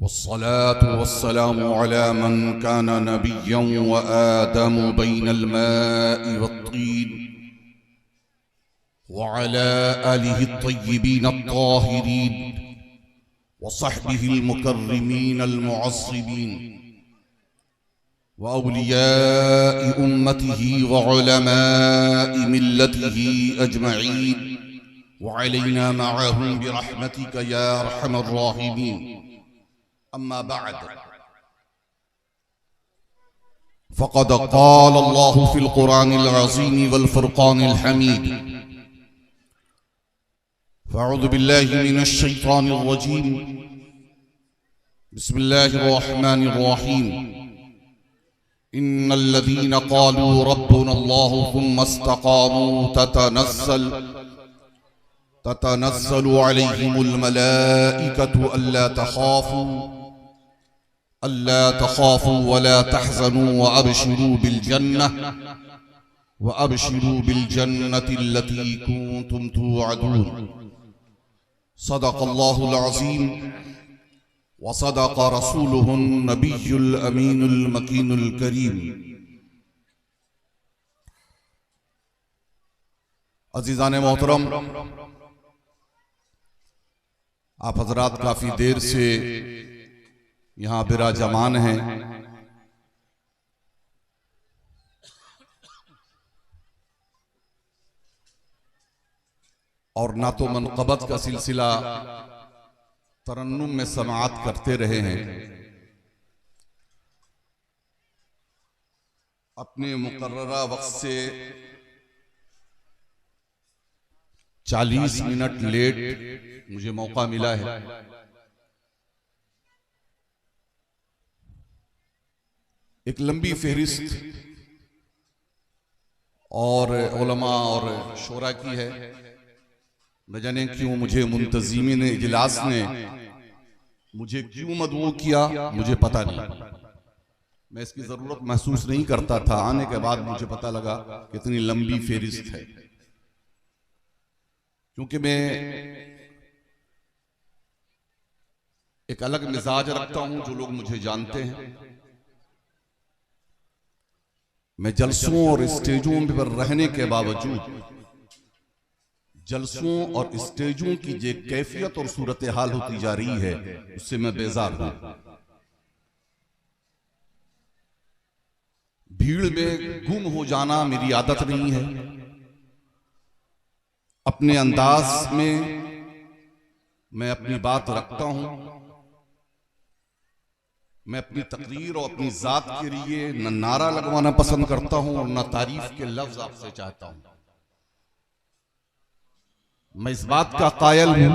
वस्सलातु वस्सलामु अला मन काना नबिय्यन व आदमु बैनल माइ वत्तीन व अला आलिहि अत्तय्यिबीन अत्ताहिरीन व सहबिहिल मुकर्रमीनल मुअज़्ज़िमीन व औलियाइ उम्मतिही व उलमाइ मिल्लतिही अजमईन व अलैना मअहुम बिरहमतिका या अरहमर राहिमीन। अम्मा बअद फ़क़द क़ाल अल्लाहु फ़िल क़ुरानिल अज़ीम वल फ़ुरक़ानिल हमीद। फ़अऊज़ु बिल्लाहि मिनश शैतानिर रजीम। बिस्मिल्लाहिर रहमानिर रहीम। इन्नल्लज़ीना क़ालू रब्बुनल्लाहु थुम्मा इस्तक़ामू ततनज़्ज़लु अलैहिमुल मलाइकतु अल्ला तख़ाफ़ू वला तहज़नू व अबशिरू बिल जन्नति अल्लती कुन्तुम तुअदून। सदक़ल्लाहुल अज़ीम व सदक़ रसूलुहुन नबियुल अमीनुल मकीनुल करीम। अज़ीज़ान मोहतरम, आप हजरात काफी देर से यहाँ विराजमान हैं। और ना तो मनक़बत का सिलसिला तरन्नुम में समाअत करते रहे हैं, अपने मुकर्ररा वक्त से 40 मिनट लेट मुझे मौका मिला है। एक लंबी फहरिस्त और उलमा और शोरा की है। न जाने क्यों मुझे मुंतज़िमीन इजलास ने मुझे क्यों मदऊ किया, मुझे पता नहीं। मैं इसकी जरूरत महसूस नहीं करता था। आने के बाद मुझे पता लगा कितनी लंबी फहरिस्त है। क्योंकि मैं एक अलग मिजाज रखता हूं, जो लोग मुझे जानते हैं। मैं जलसों और स्टेजों पर रहने के बावजूद जलसों और स्टेजों की जो कैफियत और सूरत हाल होती जा रही है, उससे मैं बेजार हूं। भीड़ में गुम हो जाना मेरी आदत नहीं है। अपने अंदाज में मैं अपनी बात रखता हूं। मैं अपनी तकरीर और अपनी जात के लिए न नारा लगवाना पसंद करता हूं और न तारीफ के लफ्ज आपसे चाहता हूं। मैं इस बात का कायल हूं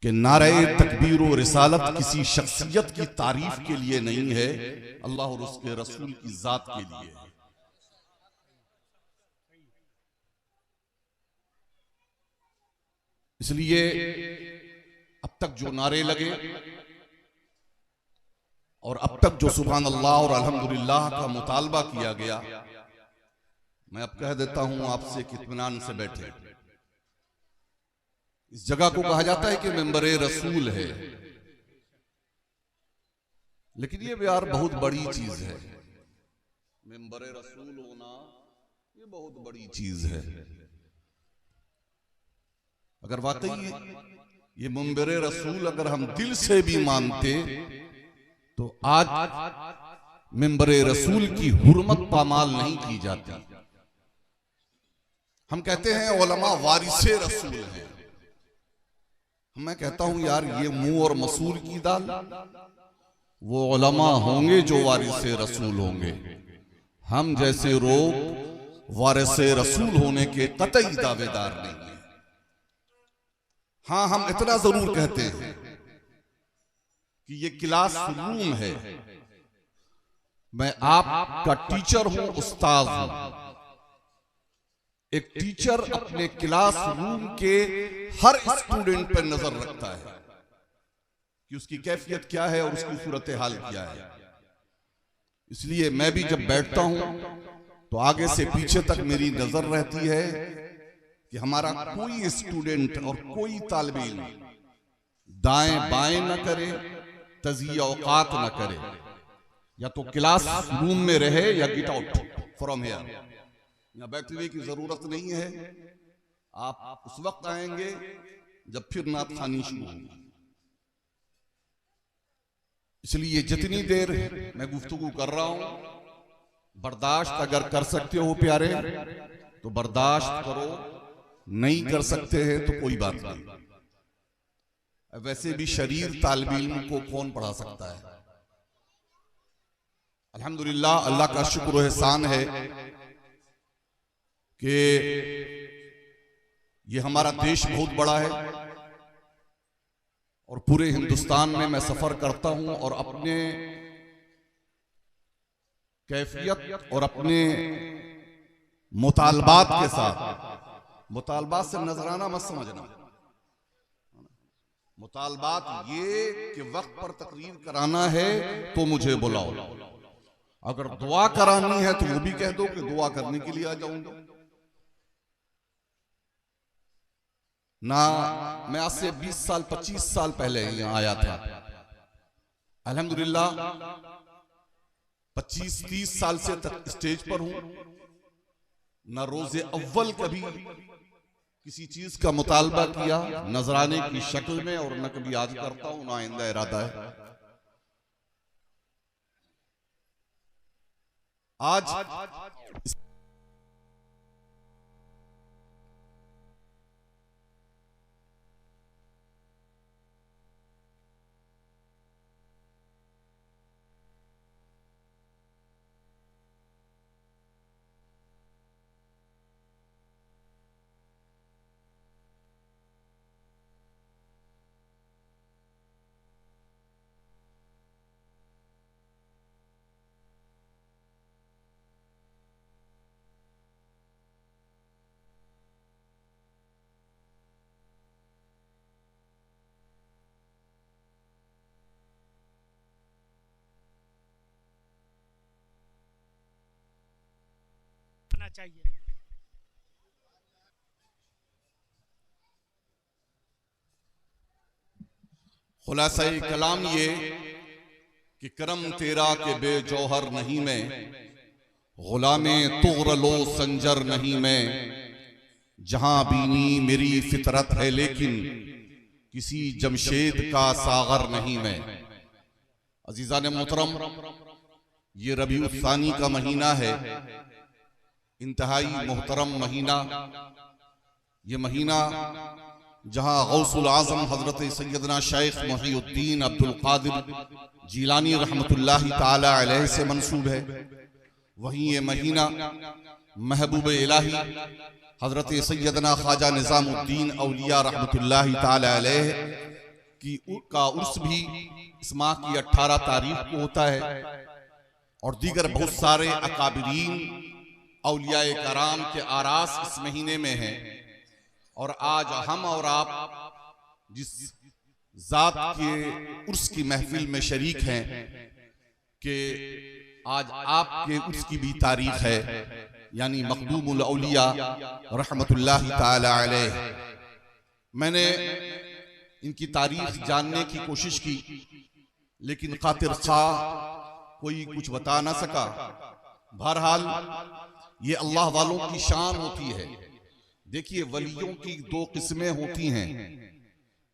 कि नारे तकबीर और रिसालत किसी शख्सियत की तारीफ के लिए नहीं है, अल्लाह और उसके रसूल की जात के लिए है। इसलिए अब तक जो नारे लगे और अब तक जो सुभान अल्लाह और अल्हम्दुलिल्लाह का मुतालबा किया गया, मैं अब कह देता हूं आपसे कि इत्मीनान से बैठे। इस जगह को कहा जाता है कि मेंबरे रसूल है, लेकिन ये यार बहुत बड़ी चीज है। मेंबरे रसूल होना ये बहुत बड़ी चीज है। अगर वाकई ये मेंबरे रसूल अगर हम दिल से भी मानते तो आज मेंबरे रसूल की हुर्मत पामाल नहीं की जाती। हम कहते हैं उलमा वारिसे रसूल हैं। मैं कहता हूं यार ये मुंह और मसूर की दाल। वो उलमा होंगे जो वारिसे रसूल होंगे। हम जैसे लोग वारिसे रसूल होने के कतई दावेदार नहीं हैं। हाँ, हम इतना जरूर कहते हैं कि ये क्लास रूम है। मैं आपका टीचर हूं, उस्ताद हूं। एक टीचर अपने क्लास रूम के हर स्टूडेंट पर नजर रखता है कि उसकी कैफियत क्या है और उसकी सूरत हाल क्या है। इसलिए मैं भी जब बैठता हूं तो आगे से पीछे तक मेरी नजर रहती है कि हमारा कोई स्टूडेंट और कोई तालिब इल्म दाएं बाएं न करे, तज़िया औकात न करे, या तो क्लास रूम में रहे या गेट आउट फ्रॉम हियर। यहाँ बैठने की जरूरत नहीं है, आप उस वक्त आएंगे जब फिर नात खानी शुरू होगी। इसलिए जितनी देर मैं गुफ्तगू कर रहा हूं, बर्दाश्त अगर कर सकते हो प्यारे तो बर्दाश्त करो, नहीं कर सकते हैं तो कोई बात नहीं। वैसे भी शरीर तालिब इल्म को कौन पढ़ा सकता है। अल्हम्दुलिल्लाह, अल्लाह का शुक्र और एहसान है कि ये हमारा देश बहुत बड़ा है और पूरे हिंदुस्तान में मैं सफर करता हूं और अपने कैफियत और अपने मुतालबात के साथ, मुतालबात से नजराना मत समझना, मुतालबात ये कि वक्त पर तकरीर कराना है तो मुझे बुलाओ, अगर दुआ करानी है तो वो भी कह दो कि दुआ करने के लिए आ जाऊंगा। ना मैं आज से 20 साल 25 साल पहले यहां आया था, अल्हम्दुलिल्लाह 25-30 साल से तक स्टेज पर हूं। ना रोजे अव्वल कभी किसी चीज का मुतालबा किया नजराने की शक्ल में, और न कभी आज करता हूं, ना आइंदा इरादा है। आज चाहिए। खुलासा-ए कलाम ये कि करम तेरा के बेजौहर नहीं मैं, गुलामे तुगरलो संजर नहीं मैं, जहां बीनी मेरी फितरत है लेकिन किसी जमशेद का सागर नहीं मैं। अजीजान मोहतरम, ये रबीउल सानी का महीना है, इंतहाई मोहतरम महीना। ये महीना जहां गौसुल आजम हजरत सैयदना शेख मुहीउद्दीन अब्दुल कादिर जीलानी रहमतुल्लाहि ताला अलैहि से मंसूब है, वहीं ये महीना महबूब इलाही हजरत सैयदना ख्वाजा निजामुद्दीन औलिया रहमतुल्लाहि ताला अलैहि की का उर्स भी इस माह की 18 तारीख को होता है, और दीगर बहुत सारे अकाबिरीन औलियाए कराम के आरास इस महीने में हैं। और आज हम और आप जिस जात के उर्स की महफिल में शरीक हैं कि आज आपके उर्स की भी तारीख है, यानी मखदूमुल औलिया रहमतुल्लाहि ताला अलैह। मैंने इनकी तारीख जानने की कोशिश की, लेकिन खातिर खाह कोई कुछ बता ना सका। बहरहाल ये अल्लाह वालों की शान होती है। देखिए, वलियों की दो किस्में होती हैं।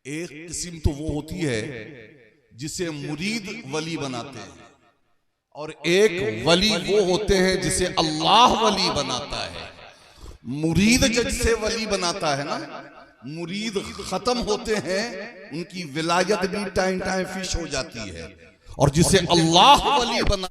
एक किस्म तो वो होती है जिसे मुरीद वली बनाते हैं, और एक वली वो होते हैं जिसे अल्लाह वली बनाता है। मुरीद जिससे वली बनाता है ना, मुरीद खत्म होते हैं, उनकी विलायत भी टाइम टाइम फिश हो जाती है, और जिसे अल्लाह वली बना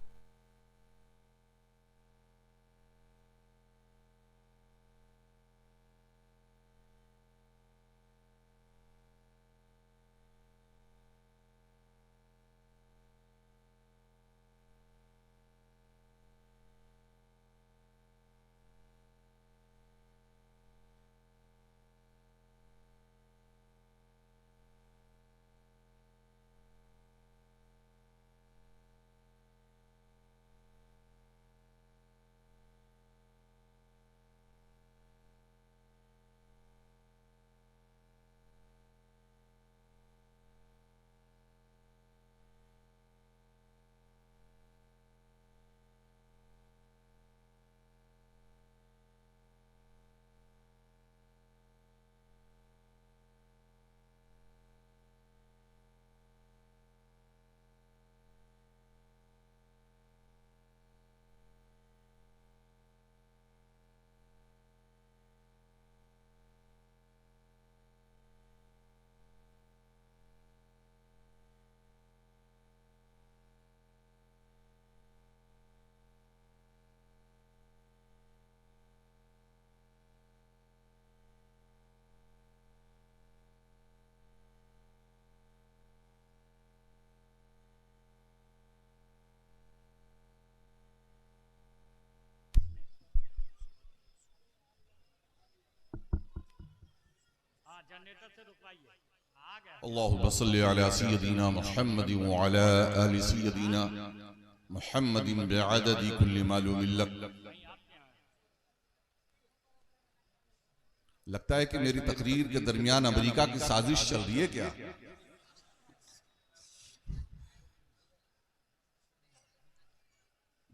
जनरेटर से रुकवाइए आ गया अल्लाहुम्मा सल्ली अला सय्यदिना मुहम्मद व अला आलि सय्यदिना मुहम्मद बिअददि कुल्लि मालूमिन लक। लगता है कि मेरी तकरीर के दरमियान अमेरिका की साजिश चल रही है क्या?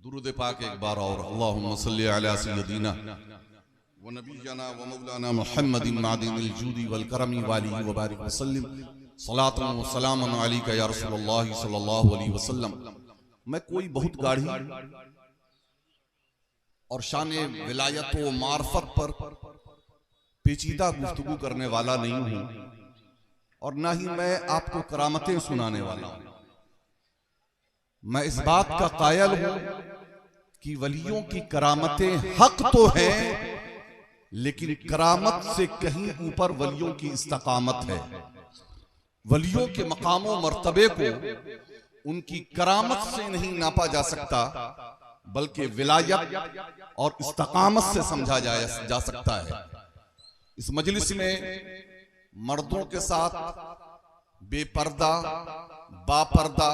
दुरूद पाक एक बार और, अल्लाहुम्मा सल्ली अला सय्यदिना व नबियना व मौलाना मुहम्मदिन मादिनिल जूदी वल करमी वालिहि व बारिक वसल्लम सलातन व सलामन अलैका या रसूलुल्लाह सल्लल्लाहु अलैहि वसल्लम। मैं कोई बहुत गाढ़ी और शान विलायत व मार्फत पर पेचीदा गुफ्तगू करने वाला नहीं हूं और ना ही मैं आपको करामतें सुनाने वाला हूं। मैं इस बात का कायल हूं कि वलियों की करामतें हक तो हैं, लेकिन करामत से कहीं ऊपर वलियों की इस्तकामत है। वलियों के मकाम व मर्तबे को उनकी करामत से नहीं नापा जा सकता, बल्कि विलायत और इस्तकामत से समझा जा सकता है। इस मजलिस में मर्दों के साथ बेपर्दा, बापर्दा,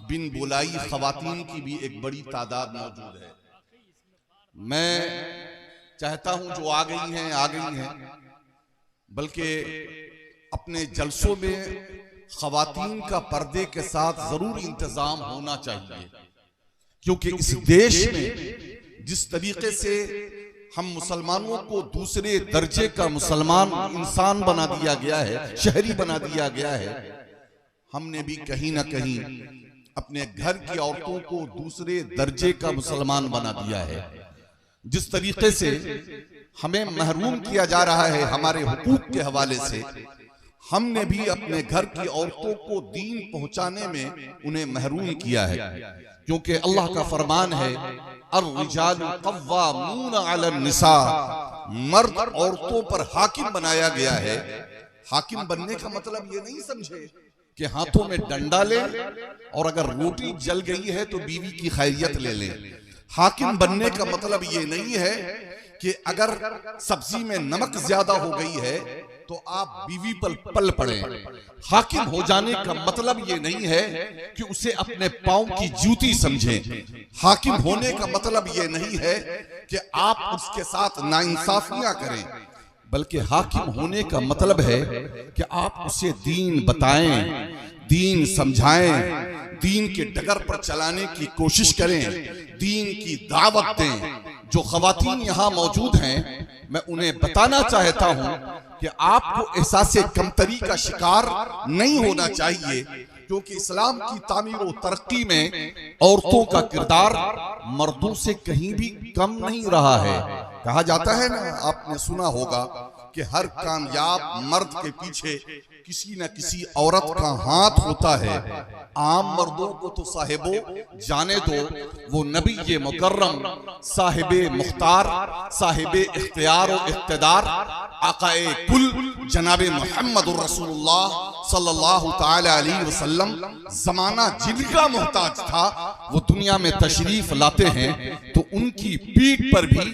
बिन बुलाई खवातीन की भी एक बड़ी तादाद मौजूद है। मैं चाहता हूं जो आ गई हैं, बल्कि अपने जलसों में खवातीन का पर्दे के साथ जरूर इंतजाम होना चाहिए, क्योंकि इस देश में जिस तरीके से हम मुसलमानों को दूसरे दर्जे का मुसलमान इंसान बना दिया गया है, शहरी बना दिया गया है, हमने भी कहीं ना कहीं अपने घर की औरतों को दूसरे दर्जे का मुसलमान बना दिया है। जिस तरीके से हमें महरूम किया जा रहा है हमारे हुकूक के हवाले से, हमने भी अपने घर की औरतों को दीन पहुंचाने में उन्हें महरूम किया है, क्योंकि अल्लाह का फरमान है अर्रिजालु कव्वामून अलन निसा, मर्द औरतों पर हाकिम बनाया गया है। हाकिम बनने का मतलब ये नहीं समझे कि हाथों में डंडा ले और अगर रोटी जल गई है तो बीवी की खैरियत ले ले। हाकिम बनने का मतलब ये नहीं है कि अगर सब्जी में नमक ज्यादा हो गई है तो आप बीवी पर पल पड़े। हाकिम हो जाने का मतलब ये नहीं है कि उसे अपने पांव की जूती समझें। हाकिम होने का मतलब ये नहीं है कि आप उसके साथ नाइंसाफियां करें, बल्कि हाकिम होने का मतलब है कि आप उसे दीन बताएं, दीन समझाएं, दीन के डगर पर चलाने की कोशिश करें, दीन की दावत दें। जो खवातीन यहाँ मौजूद हैं, मैं उन्हें बताना चाहता हूं कि आपको एहसास कमतरी का शिकार नहीं होना चाहिए, क्योंकि इस्लाम की तामीर और तरक्की में औरतों का किरदार मर्दों से कहीं भी कम नहीं रहा है। कहा जाता है ना, आपने सुना होगा कि हर कामयाब मर्द के पीछे किसी न किसी औरत का हाथ होता है। आम मर्दों को तो साहिबो जाने दो, वो नबी ये मुकर्रम साहिबे मुख्तार, साहिबे इख्तियार और इख्तिदार, आकाए कुल जनाबे मोहम्मद रसूलुल्लाह सल्लल्लाहु ताला अलैहि वसल्लम, जमाना जिनका मोहताज था वो दुनिया में तशरीफ लाते हैं तो उनकी पीठ पर भी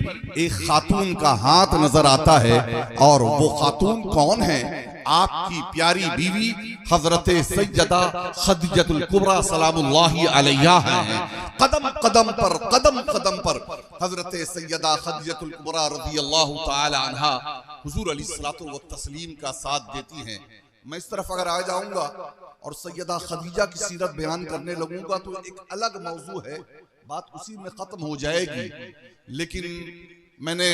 एक खातून का हाथ नजर आता है। और वो खातून कौन है? आपकी प्यारी बीवी हजरत सैयदा खदीजतुल कुबरा सलामुल्लाहि अलैहा हैं। कदम कदम पर हजरत सैयदा खदीजतुल कुबरा रज़ियल्लाहु ताला अन्हा हुजूर अलैहिस्सलातु व तस्लीम का साथ देती हैं। मैं इस तरफ अगर आ जाऊंगा और सैयदा खदीजा की सीरत बयान करने लगूंगा तो एक अलग मौजू है, बात उसी में खत्म हो जाएगी। लेकिन मैंने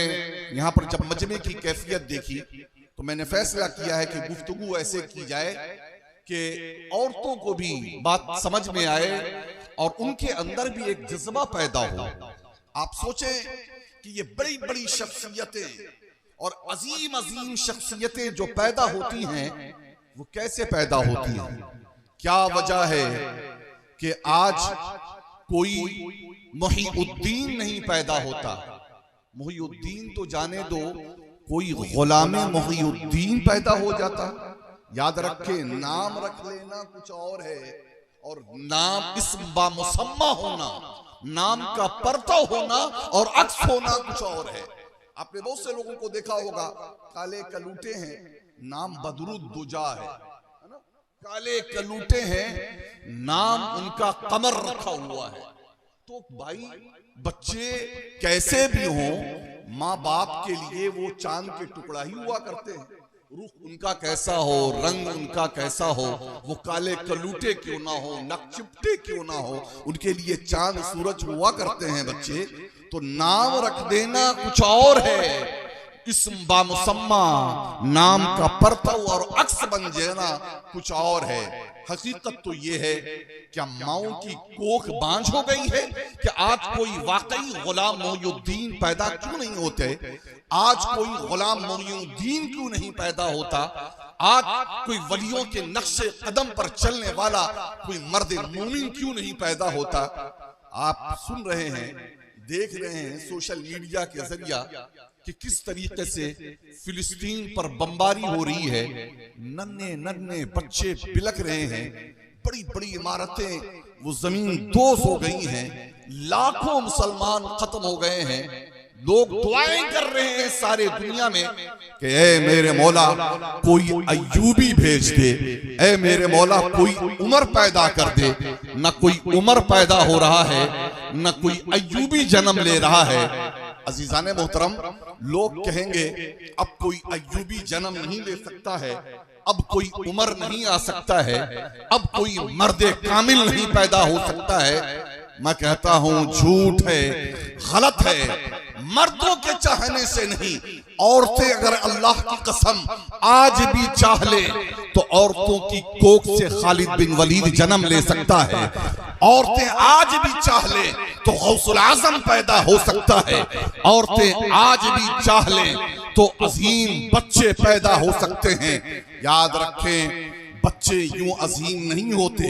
यहाँ पर जब मजमे की कैफियत देखी तो मैंने फैसला किया है कि गुफ्तगू ऐसे की जाए कि औरतों को भी बात समझ में आए और उनके अंदर भी एक जज्बा पैदा हो। आप सोचें कि ये बड़ी बड़ी शख्सियतें और अजीम अजीम शख्सियतें जो पैदा होती हैं वो कैसे पैदा होती हैं? क्या वजह है कि आज कोई मुहीउद्दीन नहीं पैदा होता? मुहीउद्दीन तो जाने दो, कोई गुलामे मुहीउद्दीन पैदा हो जाता। याद रखे, नाम रख लेना कुछ और है और नाम इस्म बामुसम्मा होना, नाम का पर्दा होना और अक्स होना कुछ और है। आपने बहुत से लोगों को देखा होगा, काले कलूटे हैं, नाम बदरुद्दुजा है ना? काले कलूटे हैं, नाम उनका कमर रखा हुआ है। तो भाई बच्चे कैसे भी हों, माँ बाप के लिए वो चांद के टुकड़ा ही हुआ करते हैं। रुख उनका कैसा हो, रंग उनका कैसा हो, वो काले कलूटे क्यों ना हो, नक चिपटे क्यों ना हो, उनके लिए चांद सूरज हुआ करते हैं बच्चे। तो नाम रख देना कुछ और है, इस्म बामुसम्मा, नाम का परतव और अक्स बन जाना कुछ और है। हकीकत तो ये है, क्या माओ की कोख बांझ हो गई है कि आज कोई वाकई गुलाम मोइनुद्दीन पैदा क्यों नहीं होते? आज कोई गुलाम मोइनुद्दीन क्यों नहीं पैदा होता? आज कोई वलियों के नक्शे कदम पर चलने वाला कोई मर्द मोमिन क्यों नहीं पैदा होता? आप सुन रहे हैं, देख रहे हैं सोशल मीडिया के जरिया कि किस तरीके से फिलिस्तीन पर बमबारी हो रही है। नन्हे नन्हे बच्चे बिलक रहे हैं, बड़ी बड़ी इमारतें वो जमीन दोज हो गई हैं, लाखों मुसलमान खत्म हो गए हैं। लोग दुआएं कर रहे हैं सारे दुनिया में कि ऐ मेरे मौला कोई अय्यूबी भेज दे, ऐ मेरे मौला कोई उमर पैदा कर दे। न कोई उमर पैदा हो रहा है, न कोई अय्यूबी जन्म ले रहा है। अजीजाने मोहतरम, लोग कहेंगे अब कोई अय्यूबी जन्म नहीं ले सकता है, अब कोई उमर नहीं आ सकता है, अब कोई मर्दे कामिल नहीं पैदा हो सकता है। मैं कहता हूं झूठ है, गलत है। मर्दों के चाहने से नहीं, औरतें अगर अल्लाह की कसम आज भी चाह ले तो औरतों की कोख से खालिद बिन वलीद जन्म ले सकता है। औरतें आज भी चाह ले तो गौसुल आजम पैदा हो सकता है। औरतें आज भी चाह ले तो अजीम बच्चे पैदा हो सकते हैं। याद रखें, बच्चे यूं अजीम नहीं होते,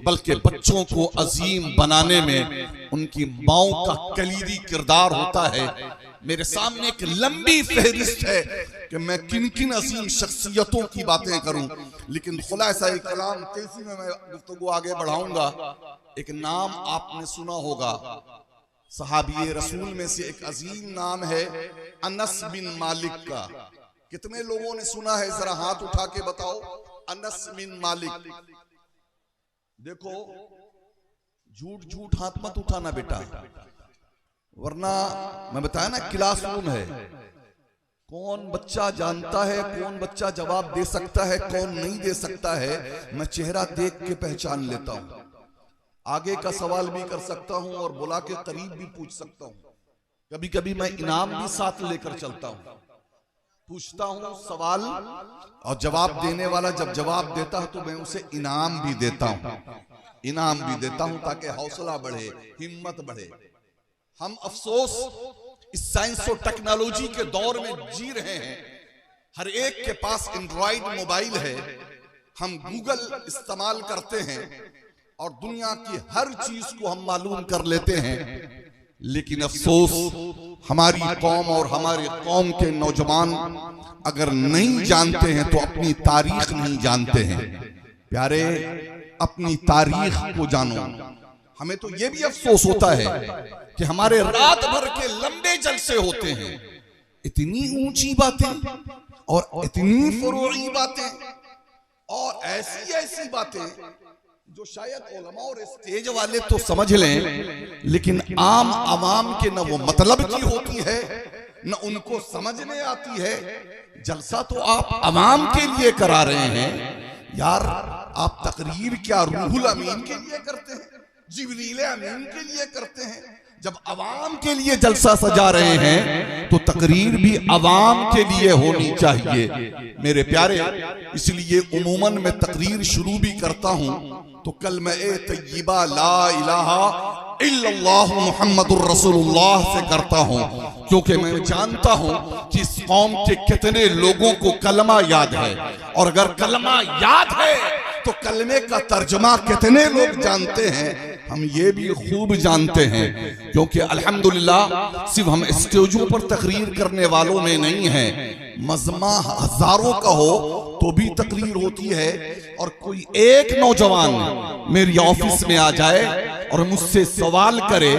बल्कि बच्चों को अजीम बनाने में उनकी माओ का कलीदी किरदार होता है। मेरे सामने एक लंबी फहरिस्त है कि मैं किन किन अजीम शख्सियतों की बातें करूं, लेकिन खुलासा कलाम तेजी में मैं गुफ्तगू आगे बढ़ाऊंगा। एक नाम आपने सुना होगा, सहाबी रसूल में से एक अजीम नाम है अनस बिन मालिक का। कितने लोगों ने सुना है? जरा हाथ उठा के बताओ। अनस बिन मालिक। देखो, झूठ झूठ हाथ मत उठाना बेटा, वरना मैं बताया ना क्लासरूम है, कौन बच्चा जानता है, कौन बच्चा जवाब दे सकता है, कौन नहीं दे सकता है, मैं चेहरा देख के पहचान लेता हूं। आगे का सवाल भी कर सकता हूं और बुला के करीब भी पूछ सकता हूं। कभी कभी मैं इनाम भी साथ लेकर चलता हूं, पूछता हूं सवाल और जवाब देने वाला जब जवाब देता है तो मैं उसे इनाम भी देता हूं, इनाम भी देता हूं ताकि हौसला बढ़े, हिम्मत बढ़े। हम अफसोस इस साइंस और टेक्नोलॉजी के दौर में जी रहे हैं, हर एक के पास एंड्रॉइड मोबाइल है, हम गूगल इस्तेमाल करते हैं और दुनिया की हर चीज को हम मालूम कर लेते हैं। लेकिन अफसोस हमारी कौम और हमारे कौम के नौजवान अगर नहीं जानते हैं तो अपनी तारीख नहीं जानते हैं। प्यारे, अपनी तारीख को जानो। हमें तो यह भी अफसोस होता है कि हमारे रात भर के लंबे जलसे होते हैं, इतनी ऊंची बातें और इतनी फरूई बातें और ऐसी ऐसी बातें जो शायद उलमा और स्टेज वाले तो समझ लें, लेकिन आम आवाम के न वो मतलब की होती है न उनको समझ में आती है। जलसा तो आप आवाम के लिए करा रहे हैं यार, आप तकरीर क्या रूहुल अमीन के लिए करते हैं, जिब्रील अमीन के लिए करते हैं? जब अवाम के लिए जलसा सजा रहे हैं तो तकरीर भी अवाम के लिए होनी चाहिए मेरे प्यारे। इसलिए उमूमन मैं तकरीर शुरू भी करता हूं तो कलमा-ए-तय्यिबा ला इलाहा इल्लल्लाह मुहम्मदुर रसूलुल्लाह से करता हूं, क्योंकि मैं जानता हूं कि इस कौम के कितने लोगों को कलमा याद है, और अगर कलमा याद है तो कलमे का तर्जुमा कितने लोग जानते हैं हम ये भी खूब जानते हैं। क्योंकि अल्हम्दुलिल्लाह सिर्फ हम स्टेजों पर तकरीर करने वालों में नहीं है, मजमा हजारों का हो तो भी तकरीर होती है। और कोई एक नौजवान मेरी ऑफिस में आ जाए और मुझसे सवाल करे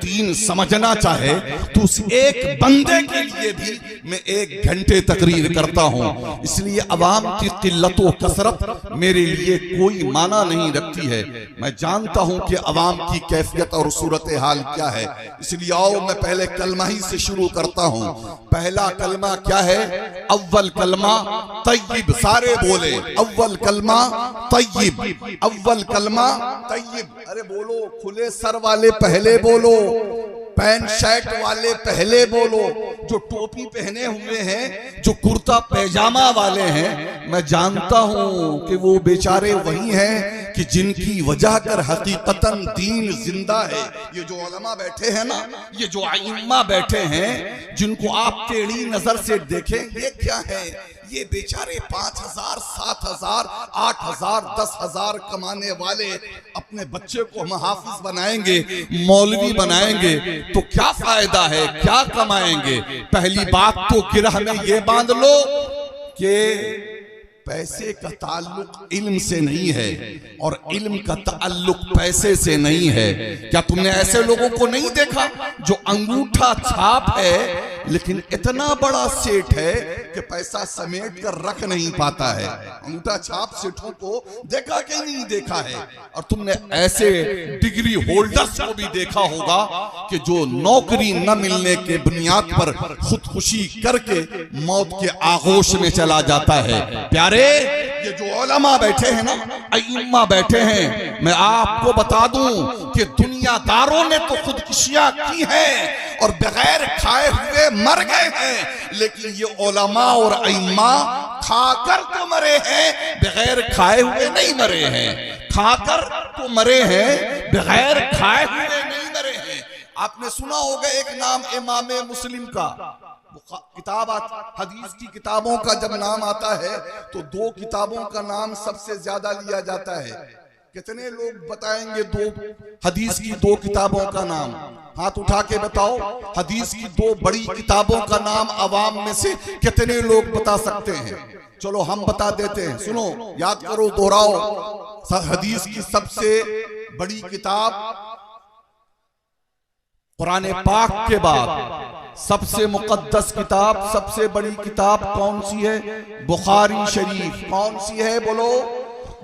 दीन समझना चाहे तो उस एक बंदे के लिए भी मैं 1 घंटे तकरीर करता हूं। इसलिए अवाम की किल्लत व कसरत मेरे लिए कोई माना नहीं रखती है। मैं जानता हूं कि अवाम की कैफियत और सूरत हाल क्या है। इसलिए आओ मैं पहले कलमा ही से शुरू करता हूं। पहला कलमा क्या है? अव्वल कलमा तय्यब। सारे बोले अव्वल कलमा तय्यब, अव्वल कलमा तय्यब। अरे बोलो, खुले सर वाले पहले बोलो, पैंट शर्ट वाले पहले बोलो, जो टोपी पहने हुए हैं, जो कुर्ता पैजामा वाले हैं, मैं जानता हूं कि वो बेचारे वही हैं कि जिनकी वजह कर हकीकतन दीन जिंदा है। ये जो उलमा बैठे हैं ना, ये जो आइम्मा बैठे हैं, जिनको आप टेढ़ी नजर से देखें, ये क्या है? ये बेचारे 5,000, 7,000, 8,000, 10,000 कमाने वाले अपने बच्चे को हम हाफिज बनाएंगे, मौलवी बनाएंगे तो क्या फायदा है, क्या कमाएंगे? पहली बात तो गिरह में ये बांध लो कि पैसे का ताल्लुक इल्म से नहीं है और इल्म का ताल्लुक पैसे से नहीं है। क्या तुमने ऐसे लोगों को नहीं देखा जो अंगूठा छाप है लेकिन इतना बड़ा सेठ है कि पैसा समेट कर रख नहीं पाता है? अंगूठा छाप सेठों को देखा कि नहीं देखा है? और तुमने ऐसे डिग्री होल्डर्स को भी देखा होगा कि जो नौकरी न मिलने के बुनियाद पर खुदकुशी करके मौत के आगोश में चला जाता है। प्यारे, ये जो उलमा बैठे हैं ना, अइम्मा बैठे हैं, मैं आपको बता दूं कि दुनियादारों ने तो खुदकुशियां की हैं और बगैर खाए हुए मर गए हैं, लेकिन ये उलमा और अइम्मा खाकर तो मरे हैं, बगैर खाए हुए नहीं मरे हैं। खाकर तो मरे हैं, बगैर खाए हुए नहीं मरे हैं। आपने सुना होगा एक नाम इमाम मुस्लिम का। किताब हदीस की किताबों का जब नाम आता है तो 2 किताबों का नाम सबसे ज्यादा लिया जाता है। कितने लोग बताएंगे 2 हदीस की 2 किताबों का नाम? हाथ उठा के बताओ। हदीस की 2 बड़ी किताबों का नाम अवाम में से कितने लोग बता सकते हैं? चलो हम बता देते हैं, सुनो, याद करो, दोहराओ। हदीस की सबसे बड़ी किताब कुरान पाक के बाद सबसे मुकद्दस किताब, सबसे बड़ी किताब कौन सी है? बुखारी शरीफ। कौन सी है? बोलो,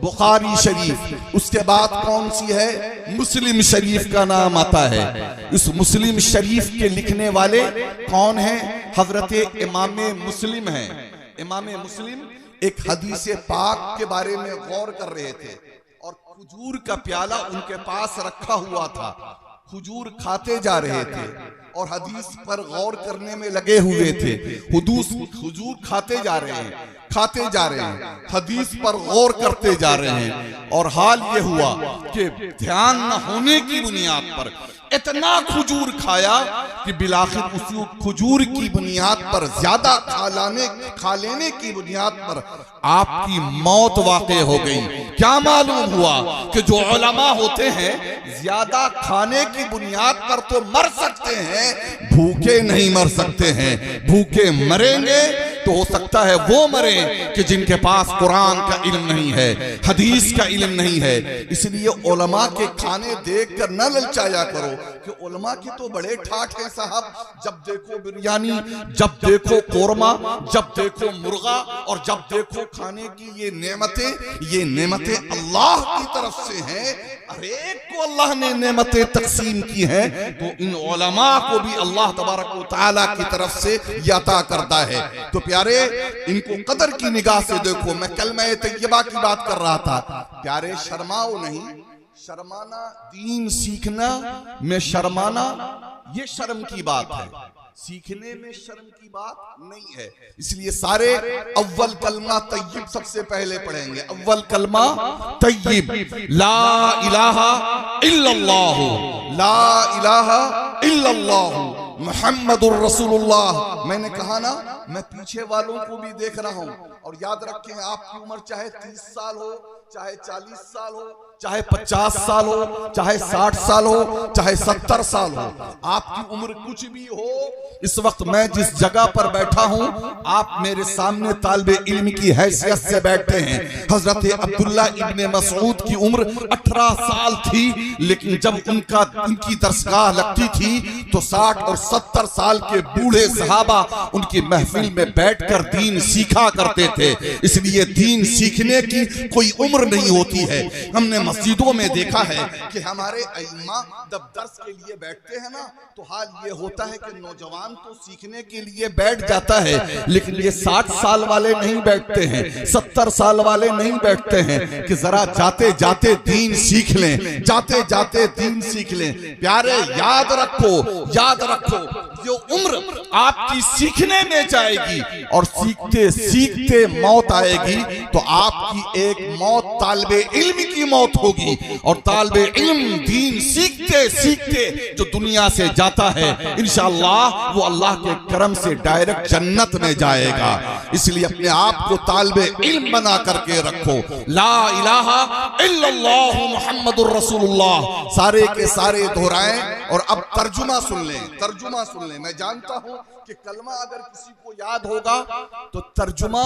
बुखारी शरीफ। उसके बाद कौन सी है? मुस्लिम शरीफ का नाम आता है। इस मुस्लिम शरीफ के लिखने वाले कौन हैं? हजरत इमाम मुस्लिम हैं। इमाम मुस्लिम एक हदीस पाक के बारे में गौर कर रहे थे और खजूर का प्याला उनके पास रखा हुआ था। खजूर खाते जा रहे थे और हदीस पर गौर करने में लगे हुए थे। खजूर खाते जा रहे हैं, खाते जा रहे हैं, हदीस पर गौर करते जा रहे हैं। और हाल ये हुआ कि ध्यान न होने की बुनियाद पर इतना खजूर खाया कि बिलाखिर उस खजूर की बुनियाद पर, ज्यादा खा लेने की बुनियाद पर आपकी मौत वाक़ई हो गई। क्या मालूम हुआ कि जो उलमा होते हैं ज्यादा खाने की बुनियाद पर तो मर सकते हैं, भूखे नहीं मर सकते हैं। भूखे मरेंगे तो हो सकता है वो मरे कि जिनके पास कुरान का इल्म नहीं है, हदीस का इल्म नहीं है। इसलिए उलमा के खाने देख कर न ललचाया करो कि उलमा की तो बड़े ठाठ हैं साहब। जब देखो बिरयानी, जब देखो कोरमा, जब देखो मुर्गा और जब देखो खाने की ये नेमतें अल्लाह की तरफ से हैं। हर एक को अल्लाह ने नेमतें तकसीम की हैं, तो इन उलमा को भी अल्लाह तबारक व तआला की तरफ से अता करता है। तो प्यारे, इनको कदर की निगाह से देखो। मैं कलमा तय्यबा की बात कर रहा था। प्यारे, शर्माओ नहीं। शर्माना, दीन सीखना में शर्माना ये शर्म की बात है, सीखने में शर्म की बात नहीं है। इसलिए सारे अव्वल कलमा तय्यब सबसे पहले पढ़ेंगे। अव्वल कलमा तय्यब, ला इलाहा इल्लल्लाह, ला इलाहा इल्लल्लाह मुहम्मदुर रसूलुल्लाह। मैंने कहा ना, मैं पीछे वालों को भी देख रहा हूं और याद रखें, आपकी उम्र चाहे 30 साल हो, चाहे 40 साल हो, चाहे 50 साल हो, चाहे 60 साल हो, चाहे 70 साल हो, आपकी उम्र कुछ भी हो, इस वक्त मैं जिस जगह पर बैठा हूं, आप मेरे सामने तालिबे इल्म की हैसियत से बैठे हैं। हजरत अब्दुल्ला इब्ने मसऊद की उम्र 18 साल थी, लेकिन जब उनकी दरसगाह लगती थी तो 60 और 70 साल के बूढ़े सहाबा उनकी महफिल में बैठकर दीन सीखा करते थे। इसलिए दीन सीखने की कोई उम्र नहीं होती है। हमने मस्जिदों में देखा है कि हमारे इमाम जब दर्स के लिए बैठते हैं ना, तो हाल ये होता है कि नौजवान तो सीखने के लिए बैठ जाता है, लेकिन ये 60 साल वाले नहीं बैठते हैं, 70 साल वाले नहीं बैठते हैं कि जरा जाते जाते दीन सीख लें, जाते जाते दीन सीख लें। प्यारे याद रखो, याद रखो, जो उम्र आपकी सीखने में जाएगी और सीखते सीखते मौत आएगी, तो आपकी एक मौत तालिबे इल्म की मौत होगी। और तालिबे इल्म दीन सीखते सीखते जो दुनिया से जाता है, इंशाअल्लाह वो अल्लाह के करम से डायरेक्ट जन्नत में जाएगा। इसलिए अपने आप को तालिबे इल्म बना करके रखो। ला इलाहा इल्लल्लाह मुहम्मदुर रसूलुल्लाह सारे के सारे दोहराएं और अब तर्जुमा सुन लें, तर्जुमा सुन लें। मैं जानता हूं कि कलमा अगर किसी को याद होगा तो तर्जुमा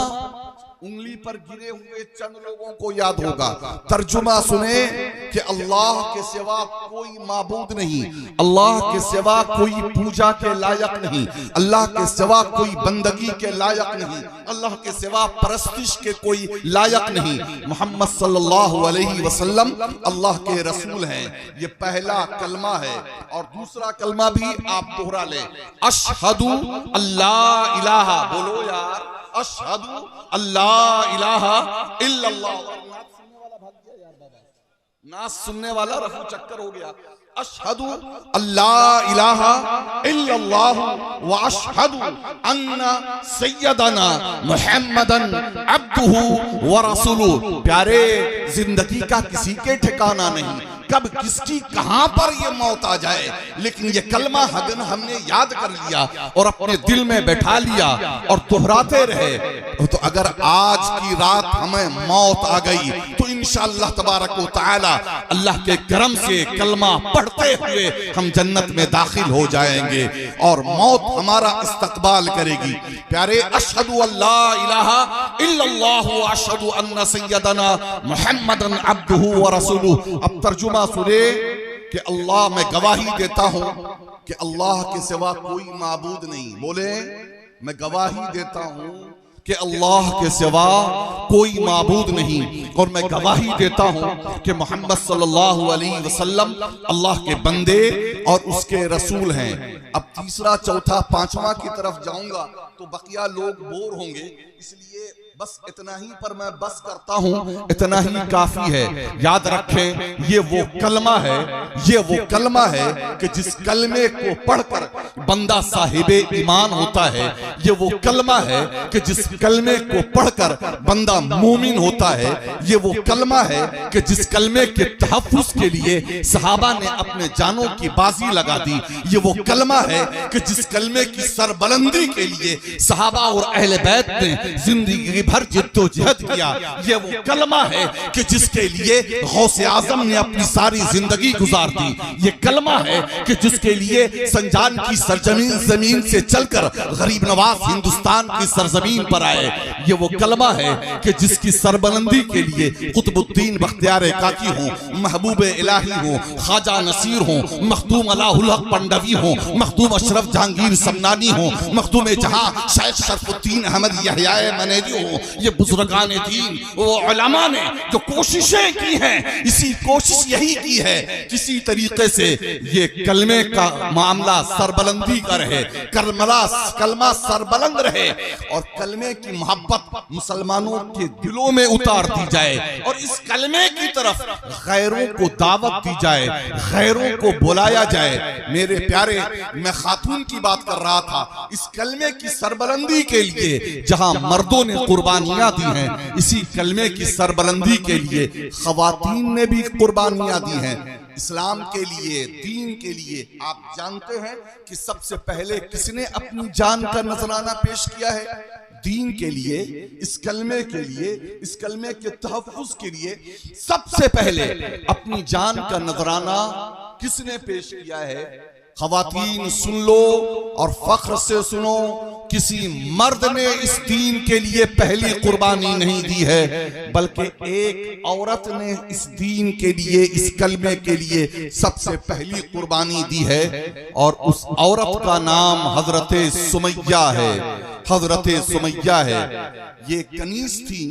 उंगली पर गिरे हुए चंद लोगों को याद होगा। तर्जुमा सुने कि अल्लाह के सिवा कोई माबूद नहीं, अल्लाह के सिवा कोई पूजा के लायक नहीं, अल्लाह के सिवा कोई बंदगी के लायक नहीं, अल्लाह के सिवा परस्तिश के कोई लायक नहीं। मोहम्मद सल्लल्लाहु अलैहि वसल्लम अल्लाह के रसूल हैं। ये पहला कलमा है। और दूसरा कलमा भी आप दोहरा लें, अशहदु अल्लाह इलाहा, बोलो यार, अशहदु अल्लाह इलाहा इल्लल्लाह। नास सुनने वाला रफू चक्कर हो गया। अशहदु अल्लाह इलाहा इल्लल्लाह व अशहदु अन्ना सय्यदना मुहम्मदन अब्दुहु व रसूलुहु। प्यारे, जिंदगी का किसी के ठिकाना नहीं, कब किसकी कहां पर ये मौत आ जाए, लेकिन ये कलमा हगन हमने याद कर लिया और अपने दिल में बैठा लिया और दोहराते रहे, तो अगर आज की रात हमें मौत आ गई तो इंशाअल्लाह तबारक व तआला अल्लाह के करम से कलमा पढ़ते हुए हम जन्नत में दाखिल हो जाएंगे और मौत हमारा इस्तकबाल करेगी। प्यारे, अशहदु अल्ला इलाहा इल्लल्लाह व अशहदु अन्ना सय्यदना मुहम्मदन अब्दुहु व रसूलुहु। अब तर्जुमा सुने कि अल्लाह, मैं गवाही देता हूं कि अल्लाह के सिवा कोई माबूद नहीं। बोले, मैं गवाही देता हूं कि अल्लाह के सिवा कोई माबूद नहीं, और मैं गवाही देता हूं कि मोहम्मद सल्लल्लाहु अलैहि वसल्लम अल्लाह के बंदे और उसके रसूल हैं। अब तीसरा, चौथा, पांचवा की तरफ जाऊंगा तो बकिया लोग बोर होंगे, इसलिए बस इतना ही पर मैं बस करता हूं, इतना ही काफी है। याद रखें, ये वो कलमा है, ये वो कलमा है कि जिस कलमे को पढ़कर बंदा साहिबे ईमान होता है। ये वो कलमा है कि जिस कलमे को पढ़कर बंदा मोमिन होता है। ये वो कलमा है कि जिस कलमे के तहफ्फुज़ के लिए सहाबा ने अपने जानों की बाजी लगा दी। ये वो कलमा है कि जिस कलमे की सरबलंदी के लिए सहाबा और अहले बैत ने जिंदगी भर जिद्दोजहद किया। ये वो कलमा है कि जिसके लिए गौसे आजम ने अपनी सारी जिंदगी गुजार दी। ये कलमा है कि जिसके लिए संजान की सरजमीन जमीन से चलकर गरीब नवाज हिंदुस्तान की सरजमीन पर आए। ये वो कलमा है कि जिसकी सरबलंदी के लिए कुतुबुद्दीन बख्तियार काकी हो, महबूब इलाही हो, ख्वाजा नसीर हो, मखदूम अलाहुल हक पंडवी हो, मखदूम अशरफ जहांगीर समनानी हो, मखदूम जहां शेख शरफुद्दीन अहमद यहया मनेरी हो। ये बुजुर्गान दीन, वो उलमा ने जो कोशिशें की हैं, इसी कोशिश यही की है किसी तरीके से ये कलमे का मामला सरबलंदी का रहे, कलमा सरबलंद रहे और कलमे की मोहब्बत मुसलमानों के दिलों में उतार दी जाए और इस कलमे की तरफ गैरों को दावत दी जाए, गैरों को बुलाया जाए। मेरे प्यारे, मैं खातून की बात कर रहा था। इस कलमे की सरबलंदी के लिए जहां मर्दों ने कुर्बानियां दी हैं, इसी कलमे की सरबलंदी के लिए खवातीन ने भी कुर्बानियां दी हैं। इस्लाम के लिए, दीन के लिए। आप जानते हैं कि सबसे पहले किसने अपनी जान का नजराना पेश किया है? दीन के लिए, इस कलमे के लिए, इस कलमे के तहफ्फुज़ के लिए सबसे पहले अपनी जान का नजराना किसने पेश किया है? ख़वातीन सुन लो और फख्र से सुनो, किसी मर्द ने इस दीन के लिए पहली कुर्बानी नहीं दी है, बल्कि एक औरत ने इस दीन के लिए, इस कलमे के लिए सबसे पहली कुर्बानी दी है। और उस औरत का नाम हजरत सुमैया है। हजरत सुमैया है। ये कनीज थी,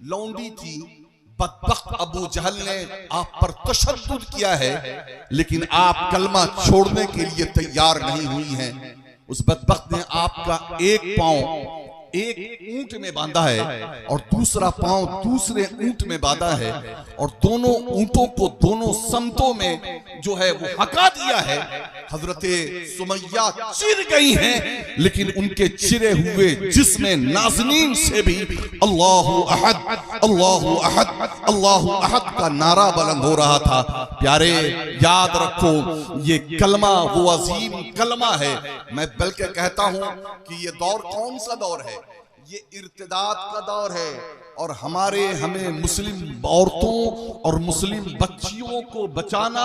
लौंडी थी। बदबख्त अबू जहल ने आप पर तशद्दुद किया है, लेकिन आप कलमा छोड़ने के लिए तैयार नहीं हुई हैं। उस बदबख्त ने आपका एक पांव एक ऊंट में बांधा है और दूसरा पांव दूसरे ऊंट में बांधा है, और दोनों ऊंटों को दोनों समतों में जो है वो हका दिया है। हजरत सुमैया चिर गई हैं, लेकिन उनके चिरे हुए जिस्म नाज़नीन से भी अल्लाहु अहद, अल्लाहु अहद, अल्लाहु अहद का नारा बुलंद हो रहा था। प्यारे, याद रखो, ये कलमा वो अजीम कलमा है। मैं बल्कि कहता हूं कि ये दौर कौन सा दौर है? ये इर्तिदाद का दौर है, और हमें मुस्लिम औरतों और मुस्लिम बच्चियों को बचाना